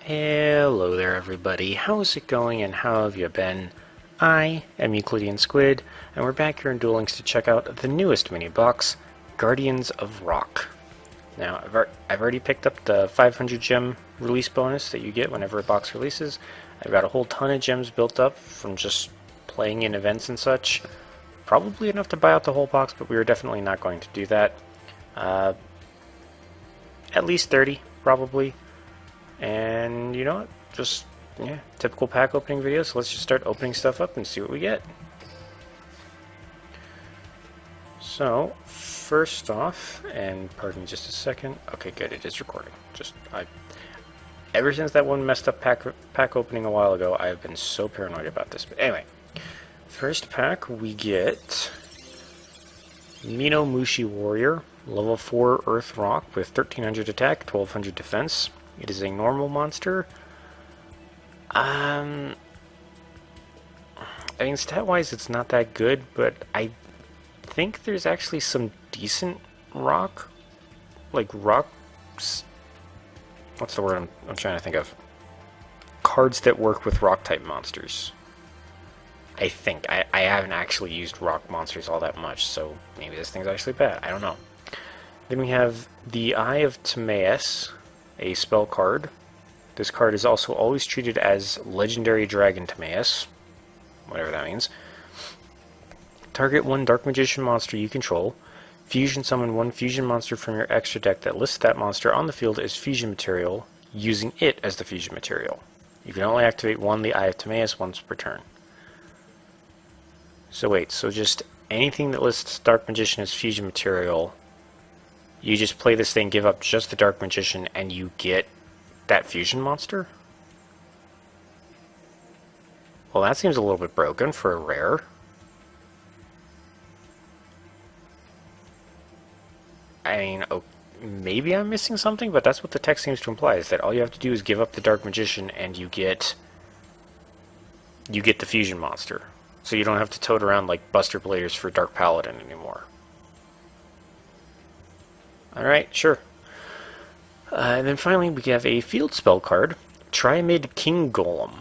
Hello there everybody, how's it going and how have you been? I am EuclideanSqd, and we're back here in Duel Links to check out the newest mini-box, Guardians of Rock. Now, I've already picked up the 500 gem release bonus that you get whenever a box releases. I've got a whole ton of gems built up from just playing in events and such. Probably enough to buy out the whole box, but we are definitely not going to do that. At least 30, probably. And you know what? Just, yeah, typical pack opening video, so let's just start opening stuff up and see what we get. So, first off, and pardon me just a second. Okay, good, it is recording. Ever since that one messed up pack opening a while ago, I have been so paranoid about this. But anyway, first pack we get Mino Mushi Warrior, level 4 Earth Rock with 1300 attack, 1200 defense. It is a normal monster. I mean, stat-wise, it's not that good, but I think there's actually some decent rock, like rocks. What's the word I'm trying to think of? Cards that work with rock-type monsters. I think. I haven't actually used rock monsters all that much, so maybe this thing's actually bad. I don't know. Then we have the Eye of Timaeus, a spell card. This card is also always treated as Legendary Dragon Timaeus, whatever that means. Target one Dark Magician monster you control. Fusion summon one fusion monster from your extra deck that lists that monster on the field as fusion material, using it as the fusion material. You can only activate the Eye of Timaeus once per turn. So wait, so just anything that lists Dark Magician as fusion material, you just play this thing, give up just the Dark Magician, and you get that fusion monster? Well, that seems a little bit broken for a rare. I mean, oh, maybe I'm missing something, but that's what the text seems to imply, is that all you have to do is give up the Dark Magician and you get the fusion monster. So you don't have to tote around like Buster Bladers for Dark Paladin anymore. Alright, sure. And then finally we have a field spell card, Triamid King Golem.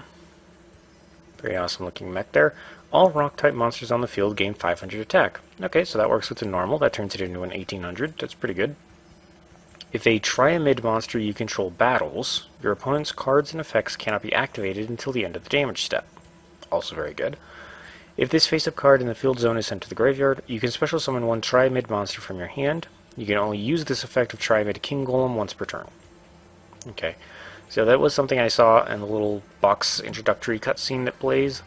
Very awesome looking mech there. All rock-type monsters on the field gain 500 attack. Okay, so that works with the normal. That turns it into an 1800. That's pretty good. If a Triamid monster you control battles, your opponent's cards and effects cannot be activated until the end of the damage step. Also very good. If this face-up card in the field zone is sent to the graveyard, you can special summon one Triamid monster from your hand. You can only use this effect of Triamid King Golem once per turn. Okay, so that was something I saw in the little box introductory cutscene that plays.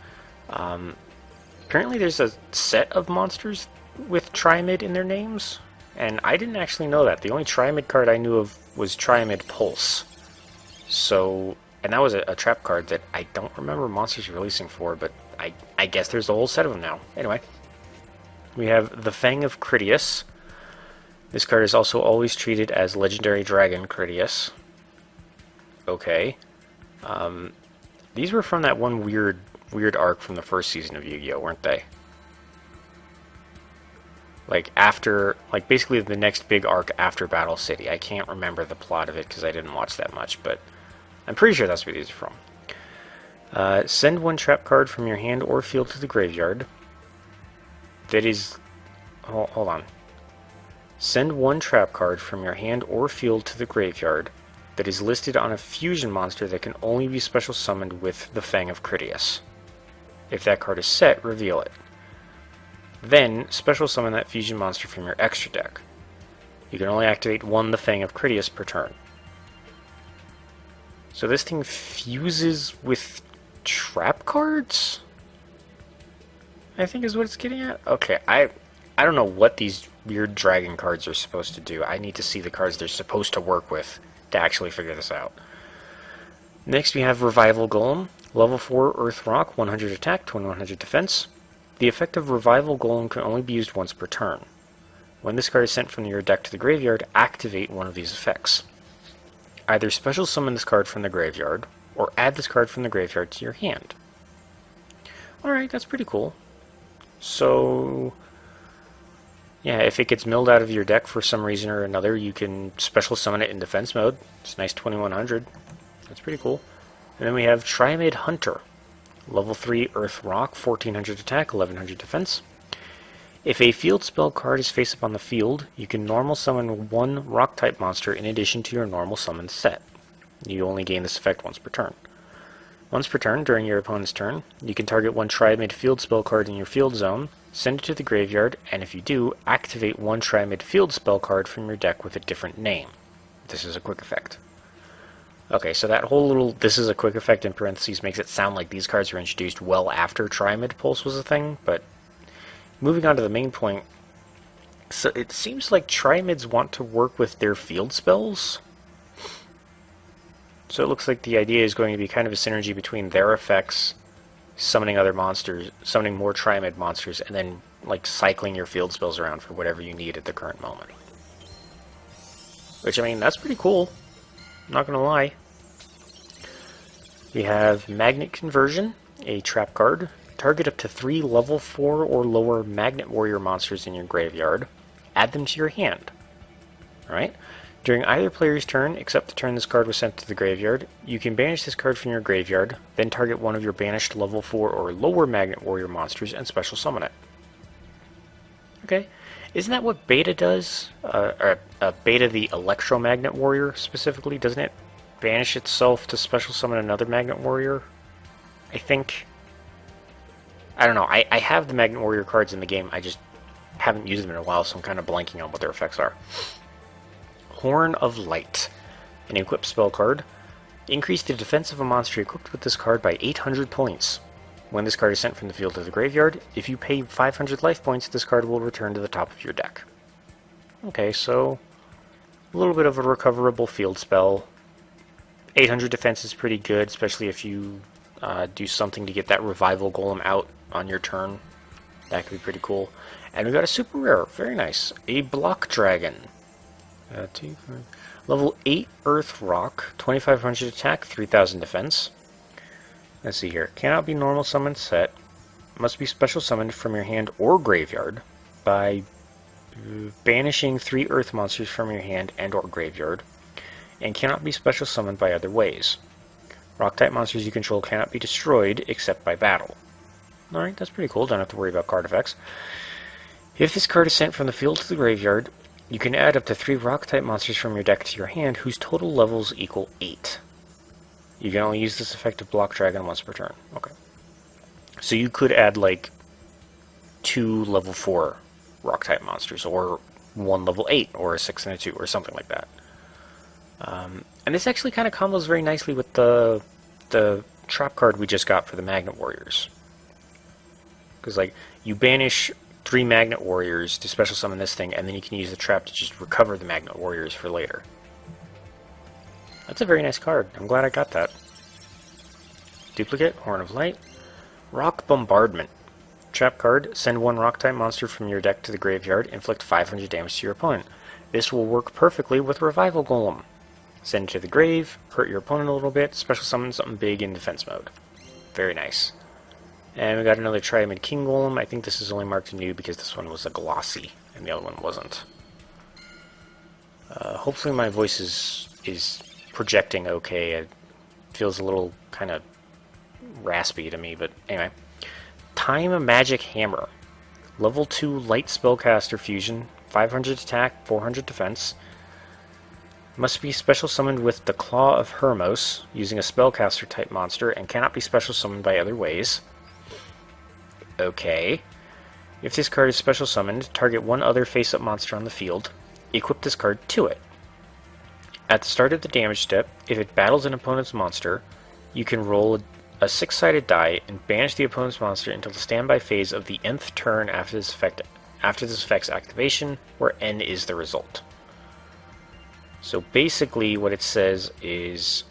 Apparently there's a set of monsters with Triamid in their names, and I didn't actually know that. The only Triamid card I knew of was Triamid Pulse. So, and that was a trap card that I don't remember monsters releasing for, but I guess there's a whole set of them now. Anyway, we have the Fang of Critias. This card is also always treated as Legendary Dragon Critias. Okay. These were from that one weird arc from the first season of Yu-Gi-Oh, weren't they? Like basically the next big arc after Battle City. I can't remember the plot of it because I didn't watch that much, but I'm pretty sure that's where these are from. Send one trap card from your hand or field to the graveyard. That is... Hold on. Send one trap card from your hand or field to the graveyard that is listed on a fusion monster that can only be special summoned with the Fang of Critias. If that card is set, reveal it. Then, special summon that fusion monster from your extra deck. You can only activate the Fang of Critias per turn. So this thing fuses with trap cards? I think is what it's getting at? Okay, I don't know what these weird dragon cards are supposed to do. I need to see the cards they're supposed to work with to actually figure this out. Next we have Revival Golem, level 4 Earth Rock, 100 attack, 2100 defense. The effect of Revival Golem can only be used once per turn. When this card is sent from your deck to the graveyard, activate one of these effects. Either special summon this card from the graveyard, or add this card from the graveyard to your hand. Alright, that's pretty cool. So... yeah, if it gets milled out of your deck for some reason or another, you can special summon it in defense mode. It's a nice 2100. That's pretty cool. And then we have Triamid Hunter. Level 3 Earth Rock, 1400 attack, 1100 defense. If a field spell card is face up on the field, you can normal summon one rock type monster in addition to your normal summon set. You only gain this effect once per turn. Once per turn, during your opponent's turn, you can target one Triamid field spell card in your field zone, send it to the graveyard, and if you do, activate one Triamid field spell card from your deck with a different name. This is a quick effect. Okay, so that whole little "this is a quick effect" in parentheses makes it sound like these cards were introduced well after Triamid Pulse was a thing, but moving on to the main point, so it seems like Triamids want to work with their field spells. So it looks like the idea is going to be kind of a synergy between their effects, summoning other monsters, summoning more Triamid monsters, and then like cycling your field spells around for whatever you need at the current moment. Which, I mean, that's pretty cool. Not gonna lie. We have Magnet Conversion, a trap card. Target up to 3 level 4 or lower Magnet Warrior monsters in your graveyard. Add them to your hand. Alright? During either player's turn, except the turn this card was sent to the graveyard, you can banish this card from your graveyard, then target one of your banished level 4 or lower Magnet Warrior monsters and special summon it. Okay. Isn't that what Beta does? Beta the Electromagnet Warrior, specifically? Doesn't it banish itself to special summon another Magnet Warrior? I think. I don't know. I have the Magnet Warrior cards in the game. I just haven't used them in a while, so I'm kind of blanking on what their effects are. Horn of Light. An equipped spell card. Increase the defense of a monster equipped with this card by 800 points. When this card is sent from the field to the graveyard, if you pay 500 life points, this card will return to the top of your deck. Okay, so a little bit of a recoverable field spell. 800 defense is pretty good, especially if you do something to get that Revival Golem out on your turn. That could be pretty cool. And we got a super rare, very nice. A Block Dragon. Level 8 Earth Rock, 2500 attack, 3000 defense. Let's see here. Cannot be normal summoned set. Must be special summoned from your hand or graveyard by banishing 3 earth monsters from your hand and or graveyard. And cannot be special summoned by other ways. Rock type monsters you control cannot be destroyed except by battle. Alright, that's pretty cool. Don't have to worry about card effects. If this card is sent from the field to the graveyard, you can add up to 3 rock type monsters from your deck to your hand whose total levels equal 8. You can only use this effect of Block Dragon once per turn. Okay. So you could add like 2 level 4 rock type monsters, or 1 level 8, or a 6 and a 2, or something like that. And this actually kind of combos very nicely with the trap card we just got for the Magnet Warriors. Because like, you banish 3 Magnet Warriors to special summon this thing, and then you can use the trap to just recover the Magnet Warriors for later. That's a very nice card. I'm glad I got that. Duplicate, Horn of Light. Rock Bombardment. Trap card, send 1 rock type monster from your deck to the graveyard, inflict 500 damage to your opponent. This will work perfectly with Revival Golem. Send it to the grave, hurt your opponent a little bit, special summon something big in defense mode. Very nice. And we got another Triamid King Golem. I think this is only marked new because this one was a glossy, and the other one wasn't. Hopefully my voice is projecting okay. It feels a little kind of raspy to me, but anyway. Time Magic Hammer. Level 2 Light Spellcaster Fusion, 500 attack, 400 defense. Must be special summoned with the Claw of Hermos, using a spellcaster type monster, and cannot be special summoned by other ways. Okay. If this card is special summoned, target 1 other face-up monster on the field. Equip this card to it. At the start of the damage step, if it battles an opponent's monster, you can roll a 6-sided die and banish the opponent's monster until the standby phase of the nth turn after this effect's activation, where n is the result. So basically what it says is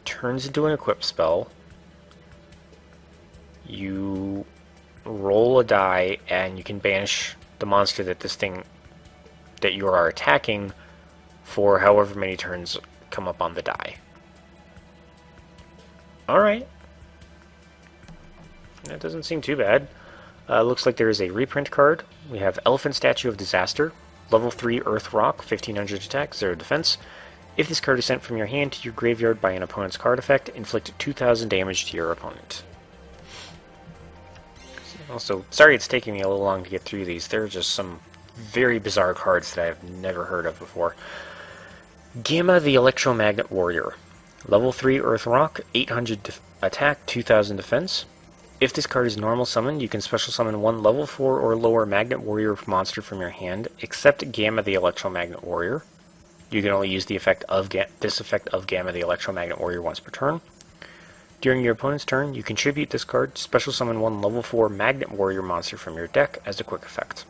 turns into an equip spell, you roll a die and you can banish the monster that you are attacking for however many turns come up on the die. Alright. That doesn't seem too bad. Looks like there is a reprint card. We have Elephant Statue of Disaster. Level 3 Earth Rock, 1500 attack, 0 defense. If this card is sent from your hand to your graveyard by an opponent's card effect, inflict 2,000 damage to your opponent. Also, sorry it's taking me a little long to get through these. There are just some very bizarre cards that I have never heard of before. Gamma the Electromagnet Warrior. Level 3 Earth Rock, 800 attack, 2000 defense. If this card is normal summoned, you can special summon one level 4 or lower Magnet Warrior monster from your hand, except Gamma the Electromagnet Warrior. You can only use the effect of this effect of Gamma the Electromagnet Warrior once per turn. During your opponent's turn, you contribute this card, special summon one level 4 Magnet Warrior monster from your deck as a quick effect.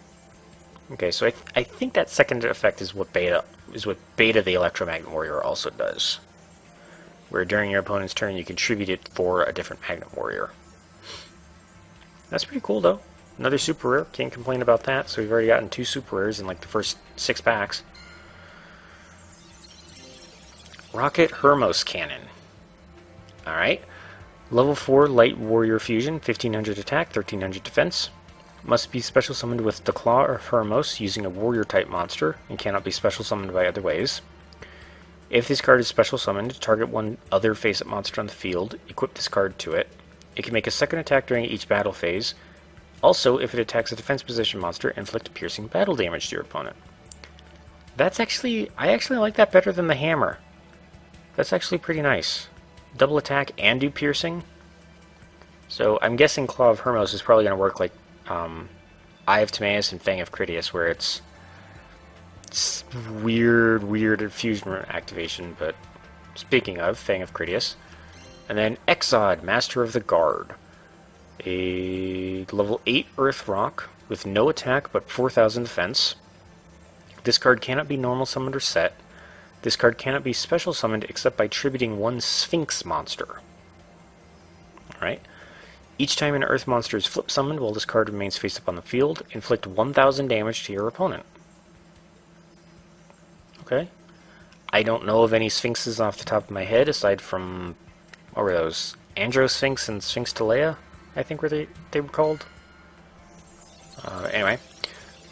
Okay, so I think that second effect is what Beta the Electromagnet Warrior also does. Where during your opponent's turn, you contribute it for a different Magnet Warrior. That's pretty cool, though. Another super rare, can't complain about that. So we've already gotten 2 super rares in like the first 6 packs. Rocket Hermos Cannon. Alright. Level 4 Light Warrior Fusion, 1500 attack, 1300 defense. Must be special summoned with the Claw of Hermos using a warrior type monster, and cannot be special summoned by other ways. If this card is special summoned, target one other face-up monster on the field, equip this card to it. It can make a second attack during each battle phase. Also, if it attacks a defense position monster, inflict piercing battle damage to your opponent. I actually like that better than the hammer. That's actually pretty nice. Double attack and do piercing. So I'm guessing Claw of Hermos is probably going to work like Eye of Timaeus and Fang of Critias, where it's weird fusion activation. But speaking of Fang of Critias, and then Exod, Master of the Guard, a level 8 Earth Rock with no attack but 4000 defense. This card cannot be normal summoned or set. This card cannot be special summoned except by tributing one Sphinx monster. Alright. Each time an Earth monster is flip summoned while this card remains face up on the field, inflict 1000 damage to your opponent. Okay. I don't know of any Sphinxes off the top of my head aside from, what were those? Androsphinx and Sphinx Telea, I think they were called. Anyway.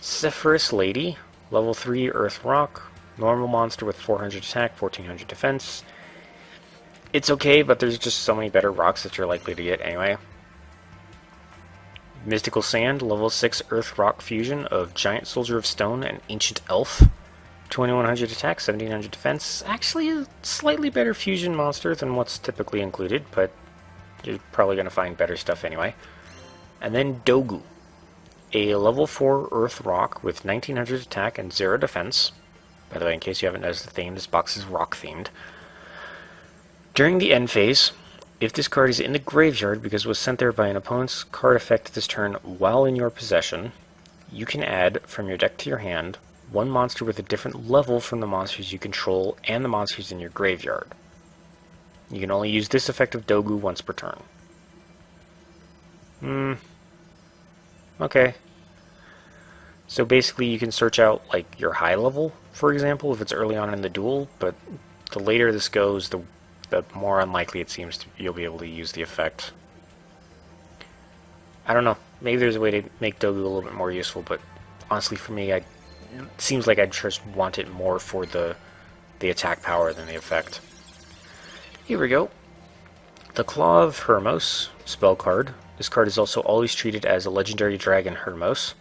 Zephyrus Lady, level 3 Earth Rock. Normal monster with 400 attack, 1400 defense. It's okay, but there's just so many better rocks that you're likely to get anyway. Mystical Sand, level 6 Earth Rock fusion of Giant Soldier of Stone and Ancient Elf. 2100 attack, 1700 defense. Actually a slightly better fusion monster than what's typically included, but you're probably going to find better stuff anyway. And then Dogu, a level 4 Earth Rock with 1900 attack and 0 defense. By the way, in case you haven't noticed the theme, this box is rock-themed. During the end phase, if this card is in the graveyard because it was sent there by an opponent's card effect this turn while in your possession, you can add from your deck to your hand one monster with a different level from the monsters you control and the monsters in your graveyard. You can only use this effect of Dogu once per turn. Okay. So basically you can search out like your high level, for example, if it's early on in the duel, but the later this goes, the more unlikely it seems you'll be able to use the effect. I don't know. Maybe there's a way to make Dogu a little bit more useful, but honestly for me, it seems like I just want it more for the attack power than the effect. Here we go. The Claw of Hermos spell card. This card is also always treated as a legendary dragon Hermos.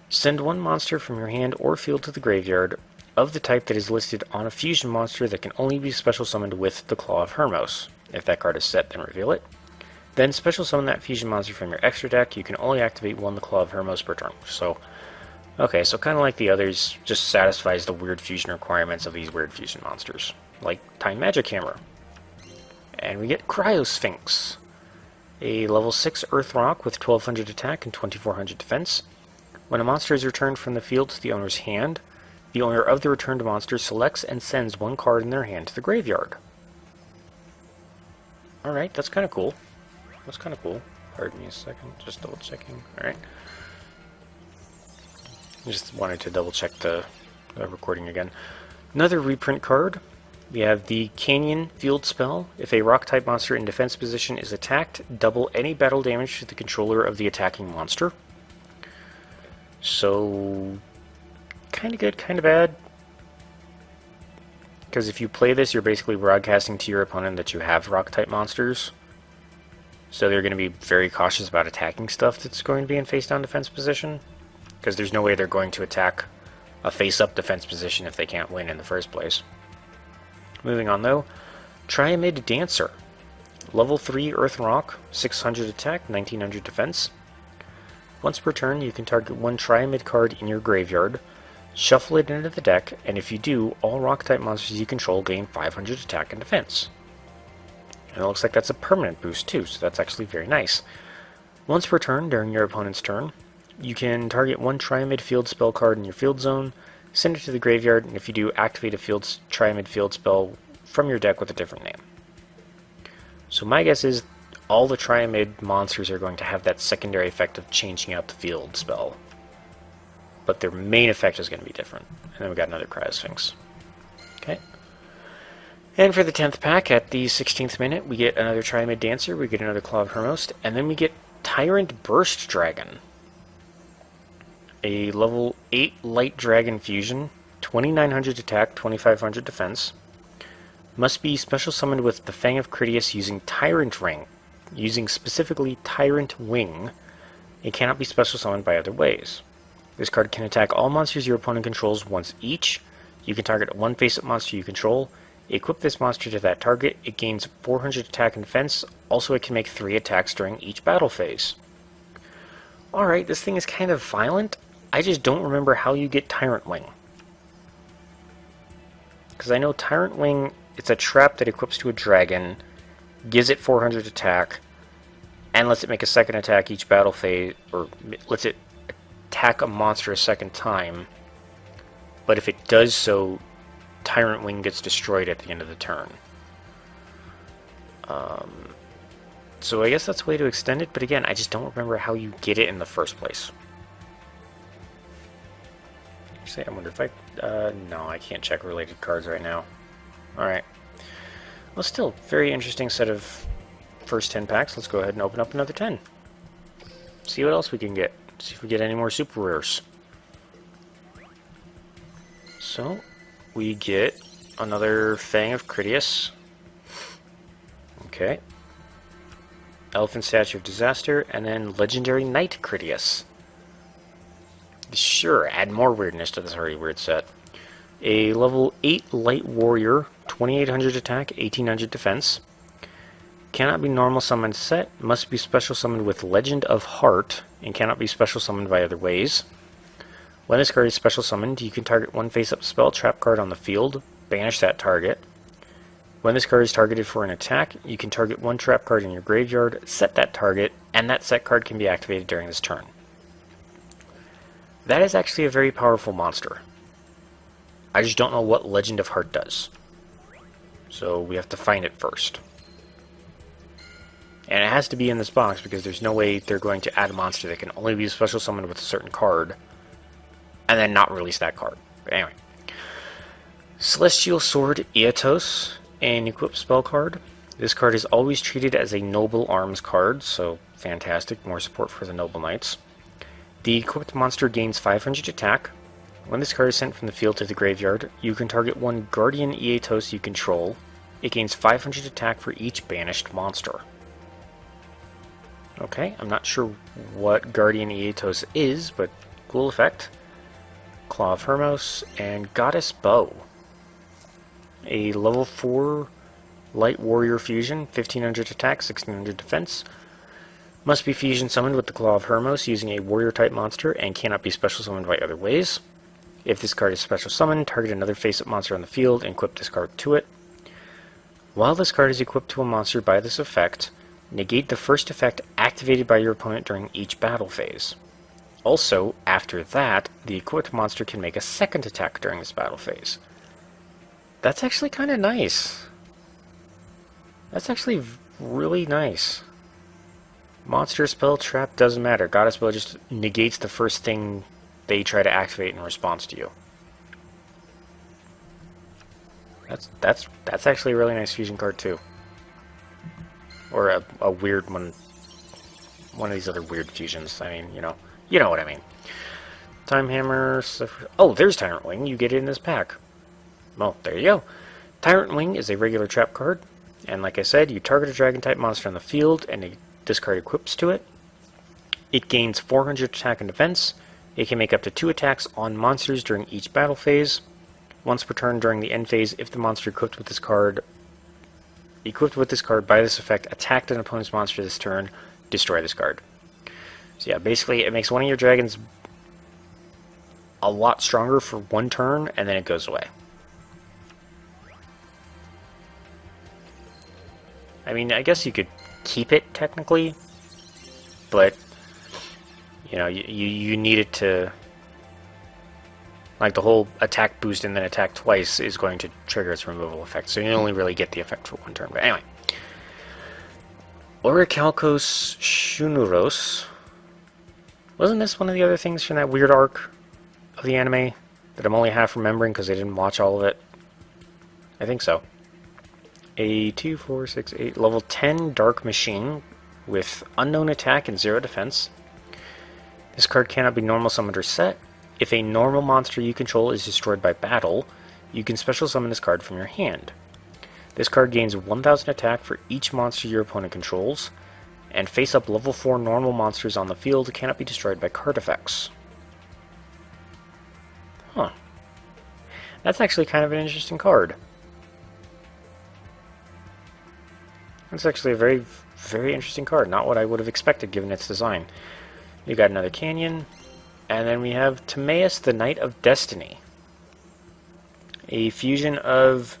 Send one monster from your hand or field to the graveyard of the type that is listed on a fusion monster that can only be special summoned with the Claw of Hermos. If that card is set, then reveal it. Then special summon that fusion monster from your extra deck. You can only activate one the Claw of Hermos per turn. So, okay, so kind of like the others, just satisfies the weird fusion requirements of these weird fusion monsters, like Time Magic Hammer. And we get Cryosphinx, a level 6 Earth Rock with 1200 attack and 2400 defense. When a monster is returned from the field to the owner's hand, the owner of the returned monster selects and sends one card in their hand to the graveyard. Alright, that's kind of cool. That's kind of cool. Pardon me a second, just double checking. Alright. Just wanted to double check the recording again. Another reprint card. We have the Canyon Field spell. If a rock type monster in defense position is attacked, double any battle damage to the controller of the attacking monster. So, kind of good, kind of bad. because if you play this, you're basically broadcasting to your opponent that you have rock-type monsters. So they're going to be very cautious about attacking stuff that's going to be in face-down defense position, because there's no way they're going to attack a face-up defense position if they can't win in the first place. Moving on though, Triamid Dancer. Level 3 Earth Rock, 600 attack, 1900 defense. Once per turn, you can target one Triamid card in your graveyard, shuffle it into the deck, and if you do, all rock-type monsters you control gain 500 attack and defense. And it looks like that's a permanent boost too, so that's actually very nice. Once per turn, during your opponent's turn, you can target one Triamid field spell card in your field zone, send it to the graveyard, and if you do, activate a Triamid field spell from your deck with a different name. So my guess is all the Triamid monsters are going to have that secondary effect of changing out the field spell. But their main effect is going to be different. And then we got another Cryosphinx. Okay. And for the 10th pack, at the 16th minute, we get another Triamid Dancer, we get another Claw of Hermost, and then we get Tyrant Burst Dragon. A level 8 Light Dragon Fusion, 2900 attack, 2500 defense. Must be special summoned with the Fang of Critias using Tyrant Ring, using specifically Tyrant Wing. It cannot be special summoned by other ways. This card can attack all monsters your opponent controls once each. You can target one face-up monster you control. Equip this monster to that target. It gains 400 attack and defense. Also, it can make 3 attacks during each battle phase. Alright, this thing is kind of violent. I just don't remember how you get Tyrant Wing. Because I know Tyrant Wing, it's a trap that equips to a dragon, gives it 400 attack, and lets it make a second attack each battle phase, or lets it attack a monster a second time. But if it does so, Tyrant Wing gets destroyed at the end of the turn. So I guess that's a way to extend it, but again, I just don't remember how you get it in the first place. Actually, I wonder if no, I can't check related cards right now. Alright. Well, still, very interesting set of first 10 packs. Let's go ahead and open up another 10. See what else we can get. See if we get any more super rares. So, we get another Fang of Critias. Okay. Elephant Statue of Disaster, and then Legendary Knight Critias. Sure, add more weirdness to this already weird set. A level 8 Light Warrior, 2800 attack, 1800 defense. Cannot be normal summoned set, must be special summoned with Legend of Heart, and cannot be special summoned by other ways. When this card is special summoned, you can target one face-up spell trap card on the field, banish that target. When this card is targeted for an attack, you can target one trap card in your graveyard, set that target, and that set card can be activated during this turn. That is actually a very powerful monster. I just don't know what Legend of Heart does. So we have to find it first. And it has to be in this box because there's no way they're going to add a monster that can only be special summoned with a certain card and then not release that card. But anyway. Celestial Sword Eotos, an equipped spell card. This card is always treated as a Noble Arms card, so fantastic, more support for the Noble Knights. The equipped monster gains 500 attack. When this card is sent from the field to the graveyard, you can target one Guardian Eotos you control. It gains 500 attack for each banished monster. Okay, I'm not sure what Guardian Eotos is, but cool effect. Claw of Hermos, and Goddess Bow. A level 4 Light Warrior Fusion, 1500 attack, 1600 defense. Must be fusion summoned with the Claw of Hermos using a warrior type monster and cannot be special summoned by other ways. If this card is special summoned, target another face-up monster on the field and equip this card to it. While this card is equipped to a monster by this effect, negate the first effect activated by your opponent during each battle phase. Also, after that, the equipped monster can make a second attack during this battle phase. That's actually kind of nice. That's actually really nice. Monster spell trap doesn't matter. Goddess Bow just negates the first thing they try to activate in response to you. That's actually a really nice fusion card too. Or a weird one. One of these other weird fusions. I mean, you know what I mean. Time Hammer. Oh, there's Tyrant Wing. You get it in this pack. Well, there you go. Tyrant Wing is a regular trap card, and like I said, you target a dragon-type monster on the field, and this card equips to it. It gains 400 attack and defense. It can make up to 2 attacks on monsters during each battle phase. Once per turn during the end phase, if the monster equipped with this card by this effect attacked an opponent's monster this turn, destroy this card. So yeah, basically it makes one of your dragons a lot stronger for 1 turn, and then it goes away. I mean, I guess you could keep it technically, but you know, you need it to, like, the whole attack boost and then attack twice is going to trigger its removal effect, so you only really get the effect for 1 turn. But anyway, Orichalcos Shunuros. Wasn't this one of the other things from that weird arc of the anime that I'm only half remembering because I didn't watch all of it? I think so. A 2, 4, 6, 8 level 10 Dark Machine with unknown attack and 0 defense. This card cannot be normal summoned or set. If a normal monster you control is destroyed by battle, you can special summon this card from your hand. This card gains 1000 attack for each monster your opponent controls, and face up level 4 normal monsters on the field cannot be destroyed by card effects. Huh. That's actually kind of an interesting card. That's actually a very, very interesting card. Not what I would have expected given its design. You got another Canyon, and then we have Timaeus, the Knight of Destiny. A fusion of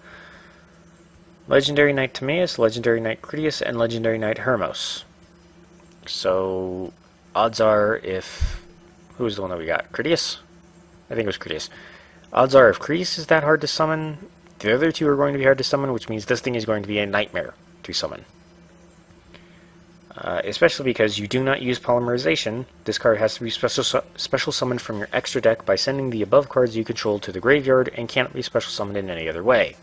Legendary Knight Timaeus, Legendary Knight Critias, and Legendary Knight Hermos. So, odds are if... Who was the one that we got? Critias? I think it was Critias. Odds are if Critias is that hard to summon, the other 2 are going to be hard to summon, which means this thing is going to be a nightmare to summon. Especially because you do not use polymerization. This card has to be special summoned from your extra deck by sending the above cards you control to the graveyard and cannot be special summoned in any other way.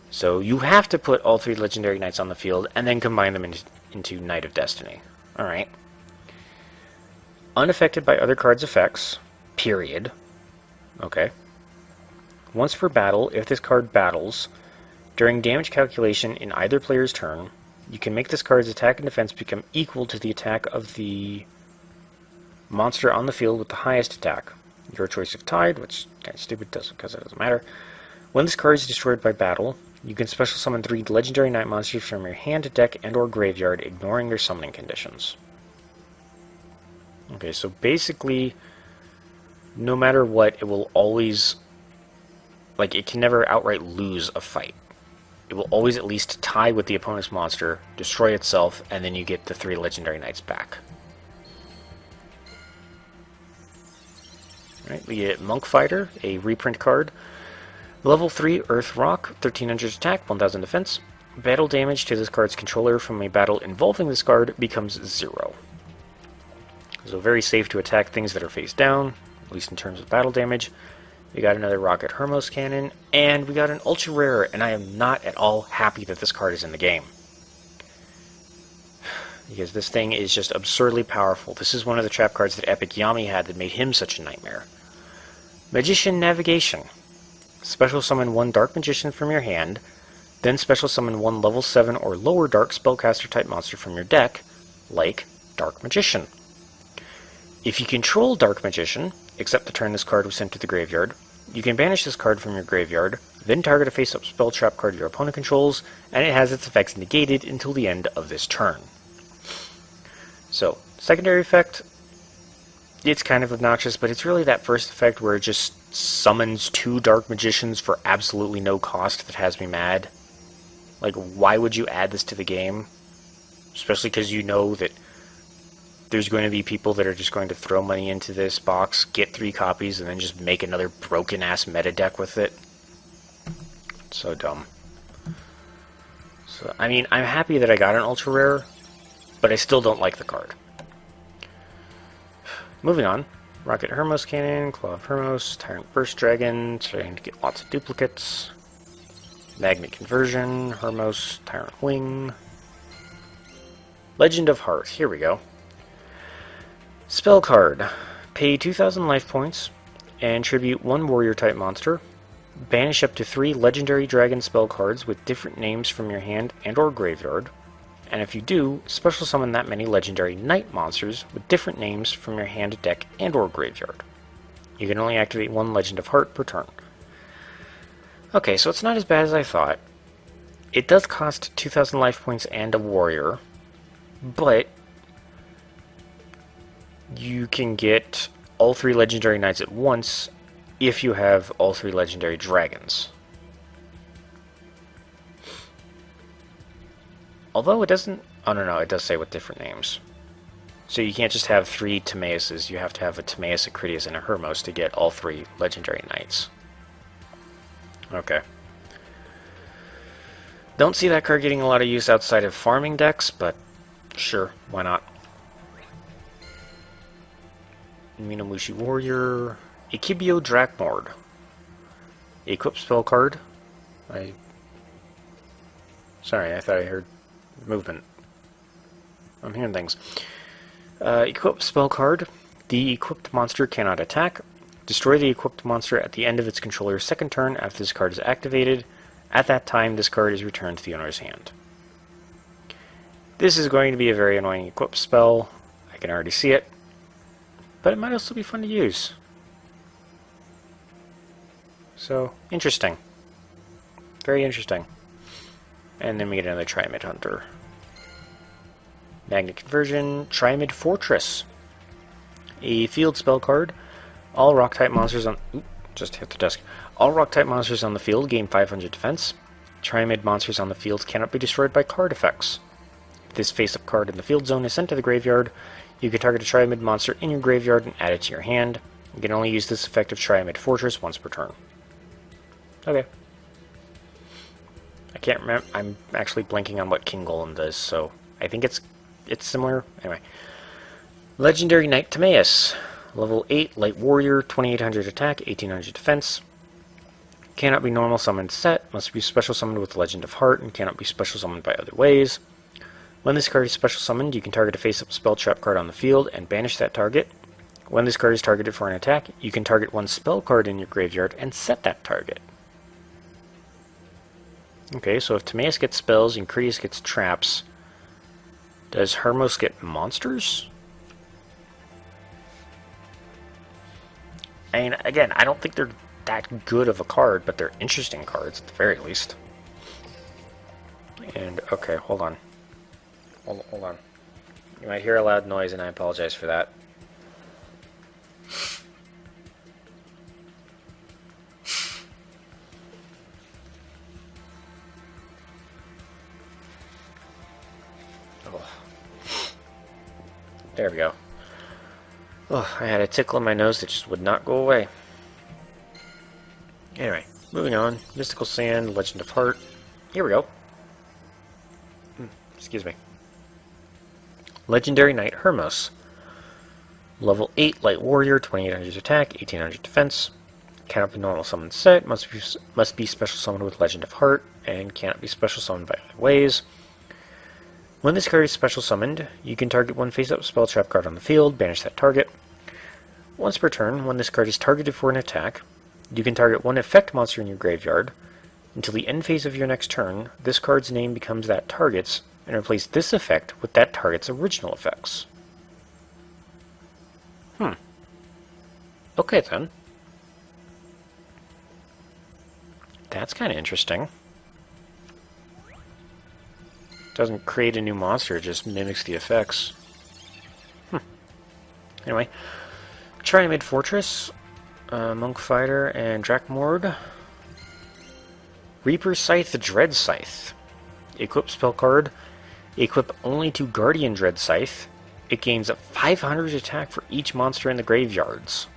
So you have to put all 3 Legendary Knights on the field and then combine them into Knight of Destiny. Alright. Unaffected by other cards' effects. Period. Okay. Once per battle, if this card battles, during damage calculation in either player's turn, you can make this card's attack and defense become equal to the attack of the monster on the field with the highest attack. Your choice of tied, which is kind of stupid because it doesn't matter. When this card is destroyed by battle, you can special summon 3 Legendary Knight monsters from your hand, deck, and or graveyard, ignoring their summoning conditions. Okay, so basically, no matter what, it will always... Like, it can never outright lose a fight. It will always at least tie with the opponent's monster, destroy itself, and then you get the 3 Legendary Knights back. Alright, we get Monk Fighter, a reprint card. Level 3 Earth Rock, 1300 attack, 1000 defense. Battle damage to this card's controller from a battle involving this card becomes 0. So very safe to attack things that are face down, at least in terms of battle damage. We got another Rocket Hermos Cannon, and we got an ultra rare, and I am not at all happy that this card is in the game. Because this thing is just absurdly powerful. This is one of the trap cards that Epic Yami had that made him such a nightmare. Magician Navigation. Special summon 1 Dark Magician from your hand, then special summon 1 level 7 or lower Dark Spellcaster type monster from your deck, like Dark Magician. If you control Dark Magician, except the turn this card was sent to the graveyard, you can banish this card from your graveyard, then target a face-up spell trap card your opponent controls, and it has its effects negated until the end of this turn. So, secondary effect, it's kind of obnoxious, but it's really that first effect where it just summons 2 Dark Magicians for absolutely no cost that has me mad. Like, why would you add this to the game? Especially because you know that there's going to be people that are just going to throw money into this box, get 3 copies, and then just make another broken-ass meta deck with it. So dumb. So, I mean, I'm happy that I got an ultra rare, but I still don't like the card. Moving on. Rocket Hermos Cannon, Claw of Hermos, Tyrant Burst Dragon, trying to get lots of duplicates. Magnet Conversion, Hermos, Tyrant Wing. Legend of Heart, here we go. Spell card. Pay 2,000 life points and tribute 1 warrior type monster. Banish up to 3 legendary dragon spell cards with different names from your hand and or graveyard. And if you do, special summon that many legendary knight monsters with different names from your hand, deck, and or graveyard. You can only activate 1 Legend of Heart per turn. Okay, so it's not as bad as I thought. It does cost 2,000 life points and a warrior, but you can get all 3 legendary knights at once if you have all 3 legendary dragons. Although it doesn't... Oh, no, it does say with different names. So you can't just have 3 Timeuses, you have to have a Timaeus, a Critias, and a Hermos to get all 3 legendary knights. Okay. Don't see that card getting a lot of use outside of farming decks, but sure, why not? Minamushi Warrior, Ikibio Drakmord. Equip spell card. Sorry, I thought I heard movement. I'm hearing things. Equip spell card. The equipped monster cannot attack. Destroy the equipped monster at the end of its controller's second turn after this card is activated. At that time, this card is returned to the owner's hand. This is going to be a very annoying equip spell. I can already see it. But it might also be fun to use. So, interesting. Very interesting. And then we get another Triamid Hunter. Magnet Conversion, Triamid Fortress. A field spell card. All rock-type monsters on... Oop, just hit the desk. All rock-type monsters on the field gain 500 defense. Triamid monsters on the field cannot be destroyed by card effects. If this face-up card in the field zone is sent to the graveyard, you can target a Triamid monster in your graveyard and add it to your hand. You can only use this effect of Triamid Fortress once per turn. Okay. I can't remember. I'm actually blanking on what King Golem does, so I think it's similar. Anyway. Legendary Knight Timaeus. Level 8, Light Warrior, 2800 attack, 1800 defense. Cannot be normal summoned set, must be special summoned with Legend of Heart, and cannot be special summoned by other ways. When this card is special summoned, you can target a face-up spell trap card on the field and banish that target. When this card is targeted for an attack, you can target 1 spell card in your graveyard and set that target. Okay, so if Timaeus gets spells and Critias gets traps, does Hermos get monsters? I mean, again, I don't think they're that good of a card, but they're interesting cards at the very least. And, okay, hold on. Hold on. You might hear a loud noise, and I apologize for that. Oh. There we go. Oh, I had a tickle in my nose that just would not go away. Anyway, moving on. Mystical Sand, Legend of Heart. Here we go. Excuse me. Legendary Knight Hermos. Level 8, Light Warrior, 2800 attack, 1800 defense. Cannot be normal summoned set, must be special summoned with Legend of Heart, and cannot be special summoned by other ways. When this card is special summoned, you can target 1 face-up spell trap card on the field, banish that target. Once per turn, when this card is targeted for an attack, you can target 1 effect monster in your graveyard. Until the end phase of your next turn, this card's name becomes that target's, and replace this effect with that target's original effects. Okay then. That's kind of interesting. Doesn't create a new monster, it just mimics the effects. Anyway, Triamid Fortress, Monk Fighter, and Drakmord. Reaper Scythe, Dread Scythe. Equip spell card. Equip only to Guardian Dread Scythe. It gains a 500 attack for each monster in the graveyards.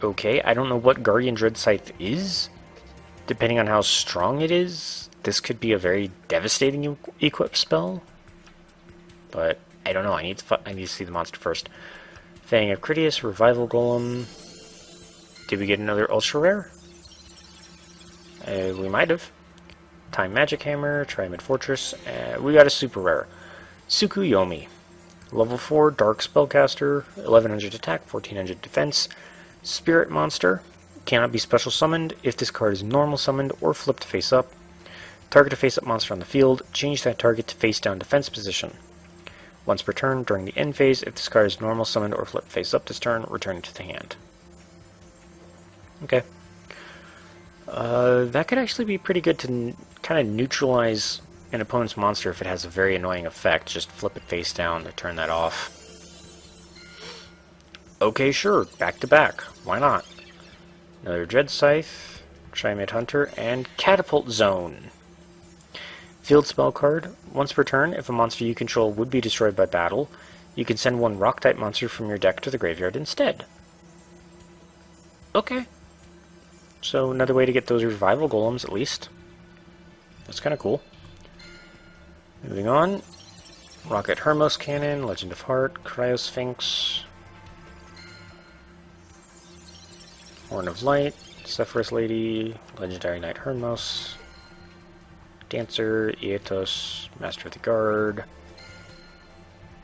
Okay, I don't know what Guardian Dread Scythe is. Depending on how strong it is, this could be a very devastating equip spell. But I don't know. I need to see the monster first. Fang of Critias, Revival Golem. Did we get another ultra rare? We might have. Time Magic Hammer, Triamid Fortress. We got a super rare. Tsukuyomi. Level 4, Dark Spellcaster, 1100 attack, 1400 defense. Spirit Monster. Cannot be special summoned if this card is normal summoned or flipped face up. Target a face up monster on the field, change that target to face down defense position. Once per turn, during the end phase, if this card is normal summoned or flipped face up this turn, return it to the hand. Okay. That could actually be pretty good to kind of neutralize an opponent's monster if it has a very annoying effect. Just flip it face down to turn that off. Okay, sure, back to back. Why not? Another Dread Scythe, Triumphant Hunter, and Catapult Zone. Field spell card. Once per turn, if a monster you control would be destroyed by battle, you can send one rock-type monster from your deck to the graveyard instead. Okay. So another way to get those revival golems, at least. That's kind of cool. Moving on. Rocket Hermos Cannon, Legend of Heart, Cryosphinx, Horn of Light, Zephyrus Lady, Legendary Knight Hermos, Dancer, Aetos, Master of the Guard,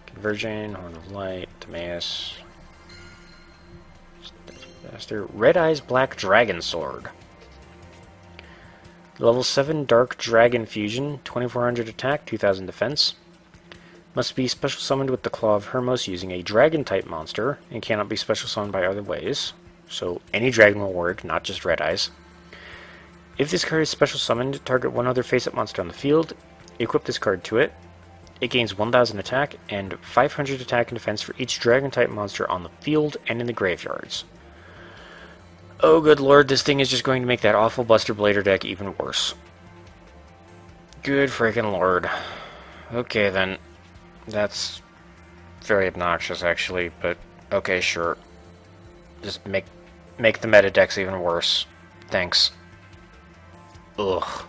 Conversion, Horn of Light, Timaeus, Master, Red Eyes Black Dragon Sword. Level 7 Dark Dragon Fusion, 2400 attack, 2000 defense. Must be special summoned with the Claw of Hermos using a dragon type monster, and cannot be special summoned by other ways. So any dragon will work, not just Red Eyes. If this card is special summoned, target one other face-up monster on the field, equip this card to it. It gains 1000 attack and 500 attack and defense for each dragon type monster on the field and in the graveyards. Oh good lord, this thing is just going to make that awful Buster Blader deck even worse. Good freaking lord. Okay then. That's very obnoxious actually, but okay, sure. Just make the meta decks even worse. Thanks. Ugh.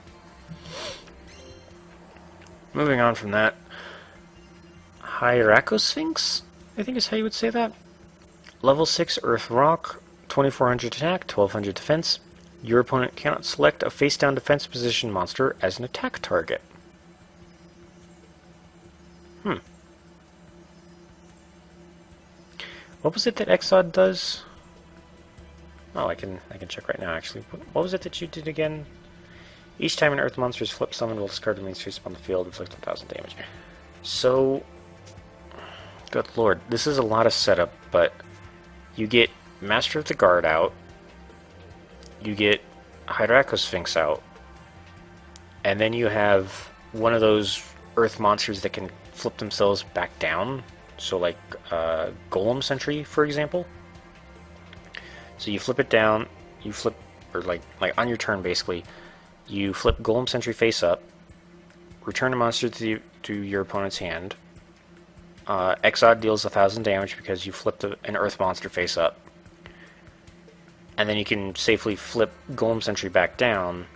Moving on from that. Hyracosphinx, I think is how you would say that. Level 6 Earth Rock, 2400 attack, 1200 defense. Your opponent cannot select a face-down defense position monster as an attack target. What was it that EuclideanSqd does? Oh, I can check right now, actually. What was it that you did again? Each time an Earth monster is flip summoned while this card remains face up on the field, inflict 1000 damage. So, good lord, this is a lot of setup, but you get Master of the Guard out, you get Hyracosphinx out, and then you have one of those Earth monsters that can flip themselves back down. So like Golem Sentry, for example. So you flip it down, you flip, or like on your turn basically, you flip Golem Sentry face up, return a monster to your opponent's hand. EuclideanSqd deals 1000 damage because you flipped an Earth monster face up. And then you can safely flip Golem Sentry back down,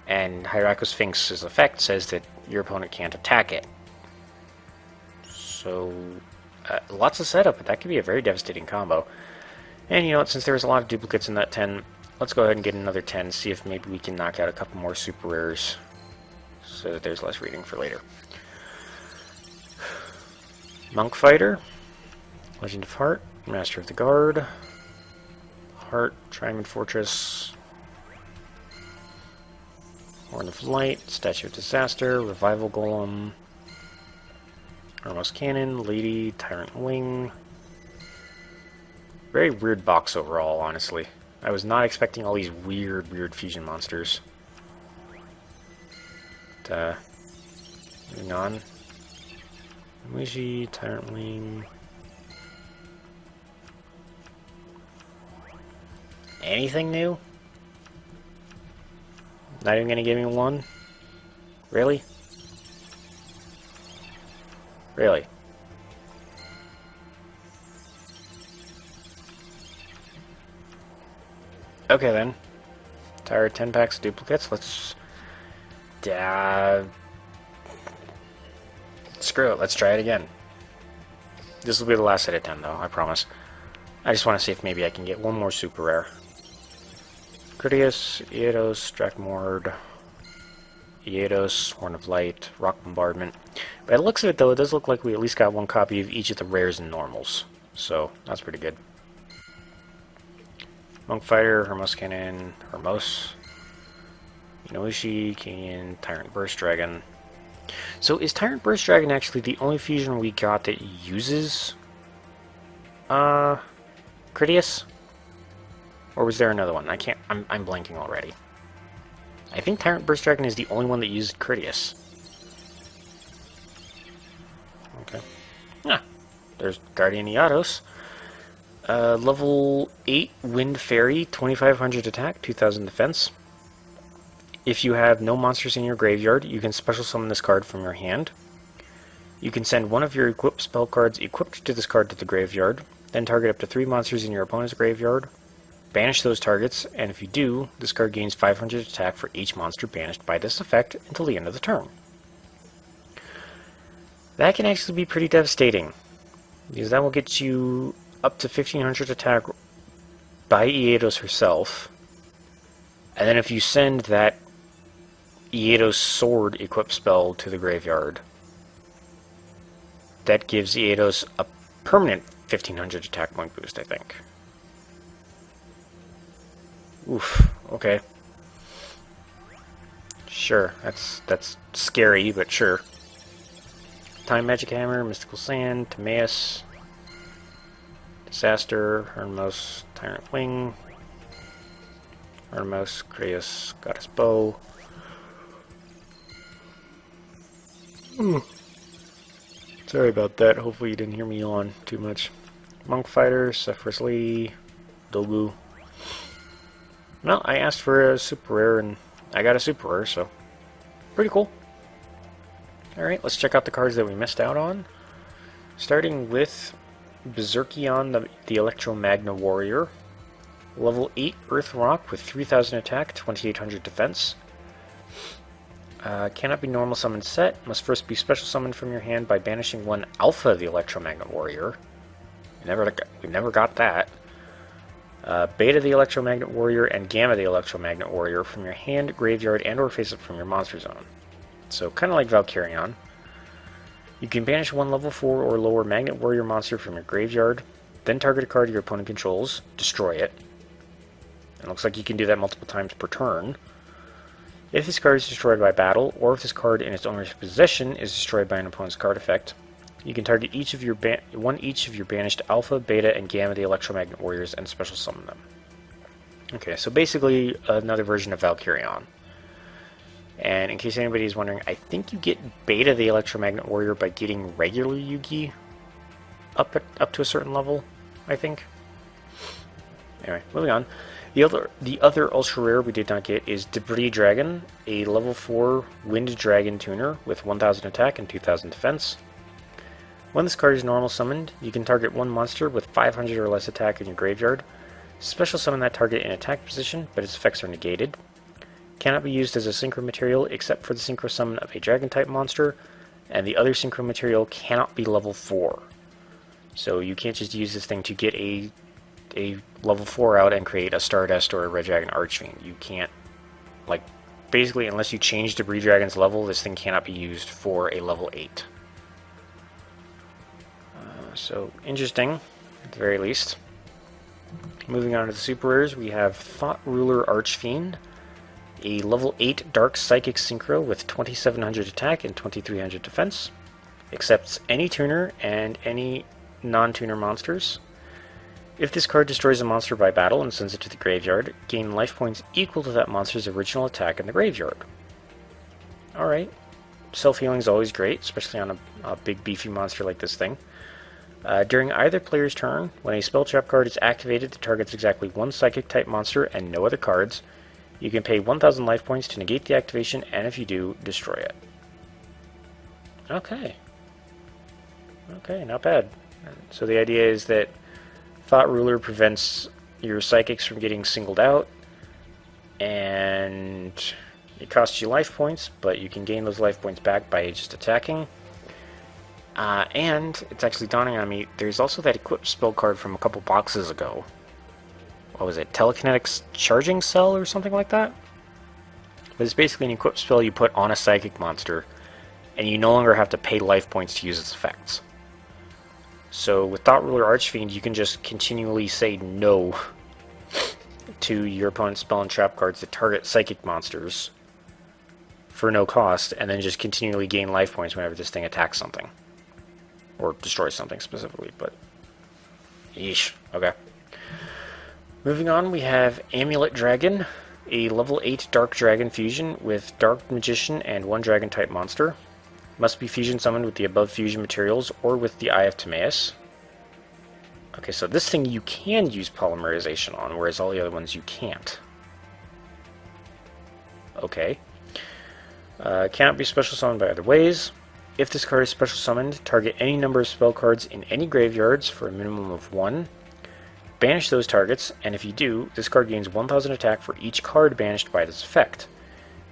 and Hyracosphinx's effect says that your opponent can't attack it. So, lots of setup, but that could be a very devastating combo. And you know what, since there's a lot of duplicates in that 10, let's go ahead and get another 10, see if maybe we can knock out a couple more super rares, so that there's less reading for later. Monk Fighter, Legend of Heart, Master of the Guard, Heart, Triumphant Fortress, Horn of Light, Statue of Disaster, Revival Golem, Hermos Cannon, Lady, Tyrant Wing. Very weird box overall, honestly. I was not expecting all these weird fusion monsters. But, moving on. Muishi, Tyrant Wing. Anything new? Not even gonna give me one? Really? Really? Okay then. Tired 10 packs of duplicates. Let's... screw it. Let's try it again. This will be the last set of 10 though, I promise. I just want to see if maybe I can get one more super rare. Critias, Aetos, Drakmord, Aetos, Horn of Light, Rock Bombardment. By the looks of it though, it does look like we at least got one copy of each of the rares and normals. So, that's pretty good. Monk Fighter, Hermos Cannon, Hermos, Inoishi, Canyon, Tyrant Burst Dragon. So is Tyrant Burst Dragon actually the only fusion we got that uses Critias? Or was there another one? I'm blanking already. I think Tyrant Burst Dragon is the only one that used Critias. Okay. Ah, there's Guardian Iados. Level 8 Wind Fairy, 2500 attack, 2000 defense. If you have no monsters in your graveyard, you can special summon this card from your hand. You can send one of your equipped spell cards equipped to this card to the graveyard, then target up to 3 monsters in your opponent's graveyard. Banish those targets, and if you do, this card gains 500 attack for each monster banished by this effect until the end of the turn. That can actually be pretty devastating, because that will get you up to 1500 attack by Iados herself, and then if you send that Iados Sword equipped spell to the graveyard, that gives Iados a permanent 1500 attack point boost, I think. Oof, okay. Sure, that's scary, but sure. Time Magic Hammer, Mystical Sand, Timaeus, Disaster, Hermos, Tyrant Wing, Hermos, Creus, Goddess Bow. Sorry about that, hopefully you didn't hear me yawn too much. Monk Fighter, Sephiroth Lee, Dogu. Well, I asked for a super rare and I got a super rare, so pretty cool. Alright, let's check out the cards that we missed out on. Starting with Berserkion, the Electromagna Warrior. Level 8 Earth Rock with 3000 attack, 2800 defense. Cannot be normal summoned set. Must first be special summoned from your hand by banishing one Alpha, the Electromagna Warrior. We never got that. Beta, the Electromagnet Warrior, and Gamma, the Electromagnet Warrior from your hand, graveyard, and or face up from your monster zone. So kind of like Valkyrion. You can banish one level 4 or lower Magnet Warrior monster from your graveyard, then target a card your opponent controls, destroy it. It looks like you can do that multiple times per turn. If this card is destroyed by battle, or if this card in its owner's possession is destroyed by an opponent's card effect, you can target each of your banished Alpha, Beta, and Gamma, the Electromagnet Warriors, and special summon them. Okay, so basically another version of Valkyrion. And in case anybody is wondering, I think you get Beta, the Electromagnet Warrior, by getting regular Yugi up to a certain level, I think. Anyway, moving on. The other ultra rare we did not get is Debris Dragon, a level 4 Wind Dragon tuner with 1000 attack and 2000 defense. When this card is normal summoned, you can target one monster with 500 or less attack in your graveyard. Special summon that target in attack position, but its effects are negated. Cannot be used as a synchro material except for the synchro summon of a dragon type monster, and the other synchro material cannot be level 4. So you can't just use this thing to get a level 4 out and create a Stardust or a Red Dragon Archfiend. You can't, like, basically unless you change Debris Dragon's level, this thing cannot be used for a level 8. So interesting, at the very least. Moving on to the super rares, we have Thought Ruler Archfiend, a level 8 Dark Psychic Synchro with 2700 attack and 2300 defense. Accepts any tuner and any non-tuner monsters. If this card destroys a monster by battle and sends it to the graveyard, gain life points equal to that monster's original attack in the graveyard. Alright. Self-healing is always great, especially on a big beefy monster like this thing. During either player's turn, when a spell trap card is activated that targets exactly one psychic type monster and no other cards, you can pay 1000 life points to negate the activation, and if you do, destroy it. Okay. Okay, not bad. So the idea is that Thought Ruler prevents your psychics from getting singled out, and it costs you life points, but you can gain those life points back by just attacking. And it's actually dawning on me, there's also that equipped spell card from a couple boxes ago. What was it? Telekinetics Charging Cell or something like that? But it's basically an equipped spell you put on a psychic monster, and you no longer have to pay life points to use its effects. So with Thought Ruler Archfiend, you can just continually say no to your opponent's spell and trap cards that target psychic monsters for no cost, and then just continually gain life points whenever this thing attacks something. Or destroys something specifically, but... yeesh. Okay. Moving on, we have Amulet Dragon, a level 8 Dark Dragon fusion with Dark Magician and 1 Dragon-type monster. Must be fusion summoned with the above fusion materials or with the Eye of Timaeus. Okay, so this thing you can use polymerization on, whereas all the other ones you can't. Okay. Cannot be special summoned by other ways. If this card is special summoned, target any number of spell cards in any graveyards for a minimum of 1. Banish those targets, and if you do, this card gains 1000 attack for each card banished by this effect.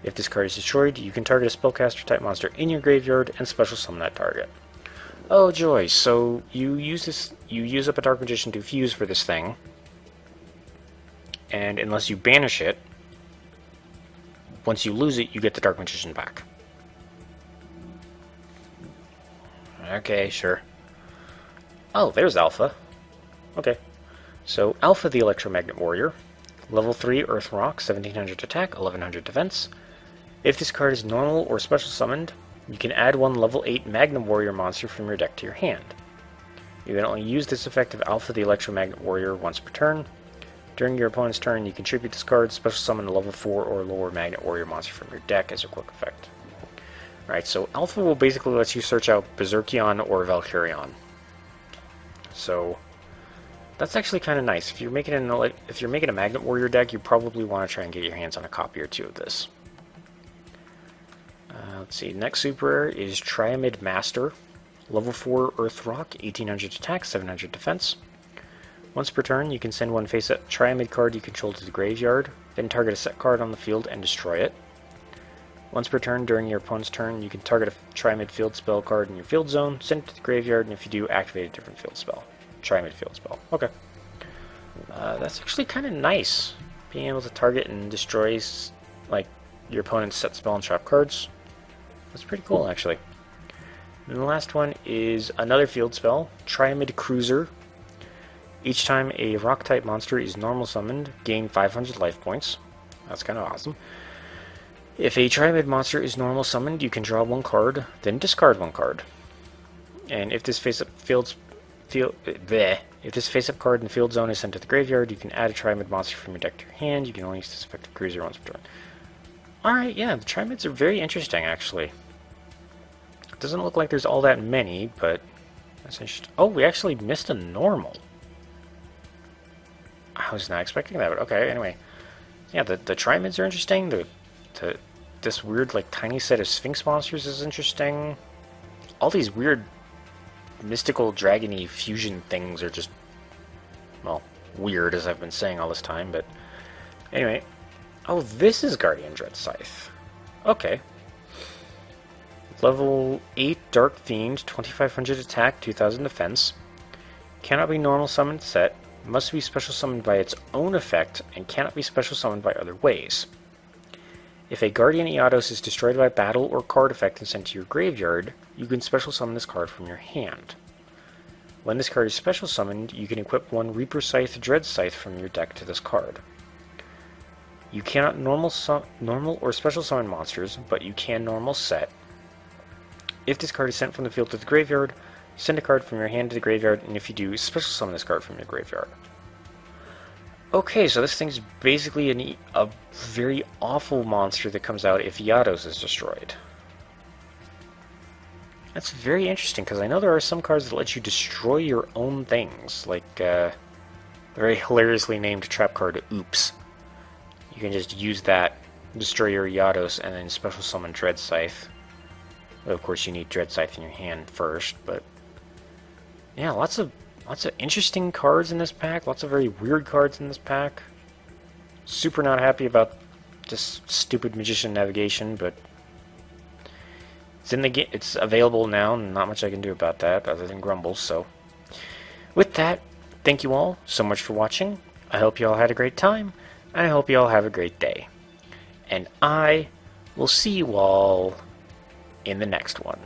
If this card is destroyed, you can target a spellcaster-type monster in your graveyard and special summon that target. Oh joy, so you use up a Dark Magician to fuse for this thing, and unless you banish it, once you lose it, you get the Dark Magician back. Okay, sure. Oh, there's Alpha. Okay. So, Alpha the Electromagnet Warrior. Level 3 Earth Rock, 1700 attack, 1100 defense. If this card is normal or special summoned, you can add 1 level 8 Magnum Warrior monster from your deck to your hand. You can only use this effect of Alpha the Electromagnet Warrior once per turn. During your opponent's turn, you contribute this card, special summon a level 4 or lower Magnet Warrior monster from your deck as a quick effect. Alright, so Alpha will basically let you search out Berserkion or Valkyrion. So, that's actually kind of nice. If you're making a Magnet Warrior deck, you probably want to try and get your hands on a copy or 2 of this. Let's see, next super rare is Triamid Master. Level 4 Earth Rock, 1800 attack, 700 defense. Once per turn, you can send 1 face-up Triamid card you control to the graveyard, then target a set card on the field and destroy it. Once per turn, during your opponent's turn, you can target a Triamid field spell card in your field zone, send it to the graveyard, and if you do, activate a different field spell. Triamid field spell. Okay. That's actually kind of nice. Being able to target and destroy, like, your opponent's set spell and trap cards. That's pretty cool, actually. And the last one is another field spell, Triamid Cruiser. Each time a rock-type monster is normal summoned, gain 500 life points. That's kind of awesome. If a Triamid monster is normal summoned, you can draw 1 card, then discard 1 card. And if this face-up card in the field zone is sent to the graveyard, you can add a Triamid monster from your deck to your hand. You can only use this effective cruiser once per turn. Alright, yeah, the Triamids are very interesting, actually. It doesn't look like there's all that many, but that's interesting. Oh, we actually missed a normal. I was not expecting that, but okay, anyway. Yeah, the Triamids are interesting. This weird, like, tiny set of Sphinx monsters is interesting. All these weird mystical dragony fusion things are just, well, weird, as I've been saying all this time, but anyway. Oh, this is Guardian Dread Scythe. Okay. Level 8 Dark Fiend, 2500 attack, 2000 defense. Cannot be normal summoned set. Must be special summoned by its own effect, and cannot be special summoned by other ways. If a Guardian Eodos is destroyed by battle or card effect and sent to your graveyard, you can special summon this card from your hand. When this card is special summoned, you can equip 1 Reaper Scythe Dread Scythe from your deck to this card. You cannot normal or special summon monsters, but you can normal set. If this card is sent from the field to the graveyard, send a card from your hand to the graveyard, and if you do, special summon this card from your graveyard. Okay, so this thing's basically a very awful monster that comes out if Eodos is destroyed. That's very interesting, because I know there are some cards that let you destroy your own things, like the very hilariously named trap card Oops. You can just use that, destroy your Eodos, and then special summon Dread Scythe. Well, of course, you need Dread Scythe in your hand first, but yeah, lots of interesting cards in this pack. Lots of very weird cards in this pack. Super not happy about this stupid Magician navigation, but it's in the game. It's available now, and not much I can do about that other than grumble. So, with that, thank you all so much for watching. I hope you all had a great time, and I hope you all have a great day. And I will see you all in the next one.